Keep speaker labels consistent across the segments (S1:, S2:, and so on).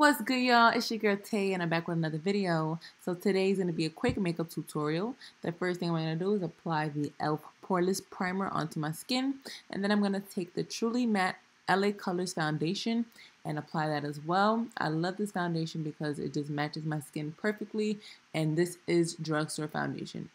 S1: What's good, y'all? It's your girl Tay and I'm back with another video. So today's going to be a quick makeup tutorial. The first thing I'm going to do is apply the e.l.f. Poreless Primer onto my skin, and then I'm going to take the Truly Matte LA Colors Foundation and apply that as well. I love this foundation because it just matches my skin perfectly, and this is drugstore foundation.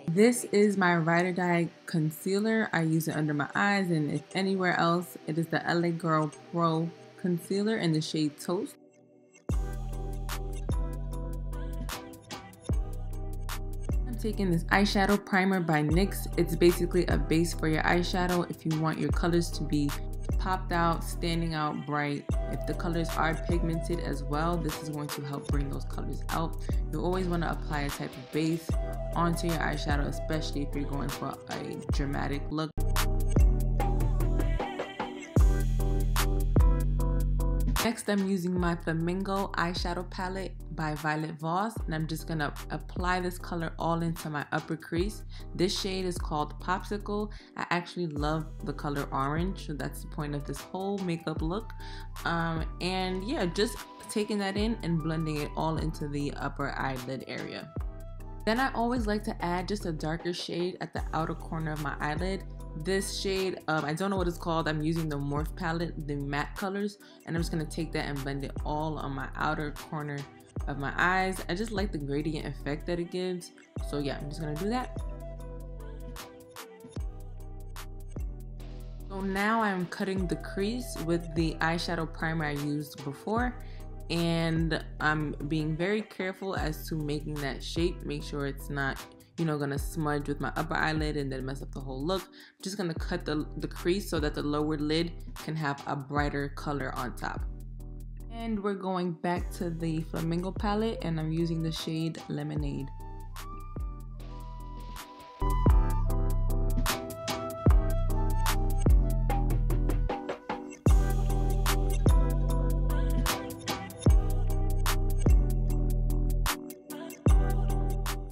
S1: This is my Ride or Die concealer. I use it under my eyes, and if anywhere else, it is the LA Girl Pro concealer in the shade Toast. I'm taking this eyeshadow primer by NYX. It's basically a base for your eyeshadow if you want your colors to be popped out, standing out bright. If the colors are pigmented as well, this is going to help bring those colors out. You always want to apply a type of base onto your eyeshadow, especially if you're going for a dramatic look. Next, I'm using my Flamingo eyeshadow palette by Voss, and I'm just gonna apply this color all into my upper crease. This shade is called Popsicle. I actually love the color orange, so that's the point of this whole makeup look. And yeah, just taking that in and blending it all into the upper eyelid area. Then I always like to add just a darker shade at the outer corner of my eyelid. This shade, I don't know what it's called. I'm using the Morphe palette, the matte colors, and I'm just going to take that and blend it all on my outer corner of my eyes. I just like the gradient effect that it gives. So yeah, I'm just going to do that. So now I'm cutting the crease with the eyeshadow primer I used before. And I'm being very careful as to making that shape. Make sure it's not, gonna smudge with my upper eyelid and then mess up the whole look. I'm just gonna cut the crease so that the lower lid can have a brighter color on top. And we're going back to the Flamingo palette, and I'm using the shade Lemonade.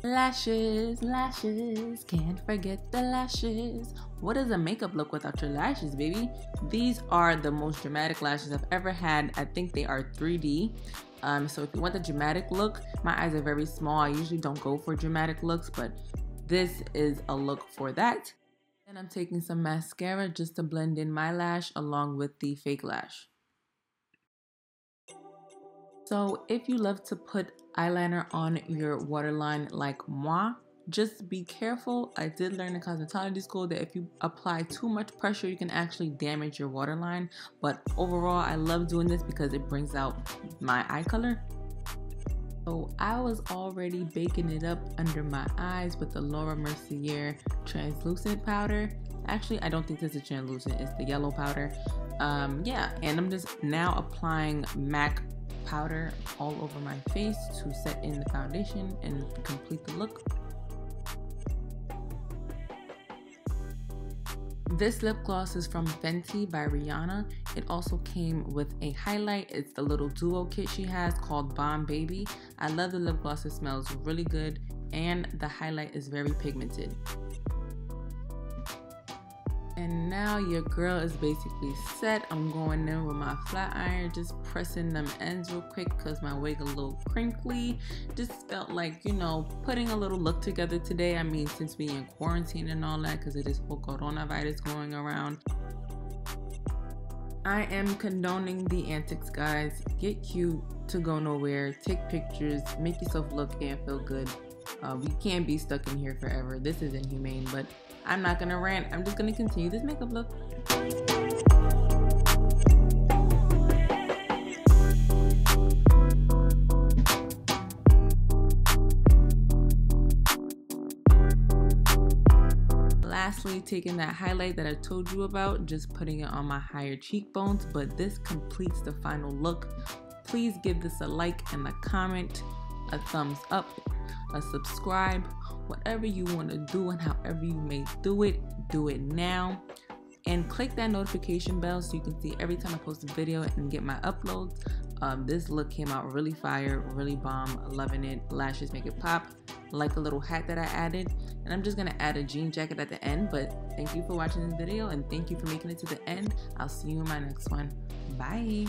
S1: Lashes, lashes, can't forget the lashes. What is a makeup look without your lashes, baby? These are the most dramatic lashes I've ever had. I think they are 3D. So if you want the dramatic look, my eyes are very small. I usually don't go for dramatic looks, but this is a look for that. And I'm taking some mascara just to blend in my lash along with the fake lash. So if you love to put eyeliner on your waterline like moi, just be careful. I did learn in cosmetology school that if you apply too much pressure, you can actually damage your waterline. But overall, I love doing this because it brings out my eye color. So I was already baking it up under my eyes with the Laura Mercier translucent powder. Actually, I don't think this is translucent, it's the yellow powder. Yeah, and I'm just now applying MAC powder all over my face to set in the foundation and complete the look. This lip gloss is from Fenty by Rihanna. It also came with a highlight. It's the little duo kit she has called Bomb Baby. I love the lip gloss. It smells really good, and the highlight is very pigmented. And now your girl is basically set. I'm going in with my flat iron, just pressing them ends real quick because my wig a little crinkly. Just felt like, putting a little look together today. I mean, since we in quarantine and all that, because of this whole coronavirus going around. I am condoning the antics, guys. Get cute to go nowhere. Take pictures. Make yourself look and feel good. We can't be stuck in here forever. This is inhumane, but I'm not gonna rant. I'm just gonna continue this makeup look. Lastly, taking that highlight that I told you about, just putting it on my higher cheekbones, but this completes the final look. Please give this a like and a comment, a thumbs up, a subscribe, whatever you want to do and however you may do it now. and click that notification bell so you can see every time I post a video and get my uploads. This look came out really fire, really bomb, loving it. Lashes make it pop. Like the little hat that I added, and I'm just gonna add a jean jacket at the end. But thank you for watching this video, and thank you for making it to the end. I'll see you in my next one. Bye.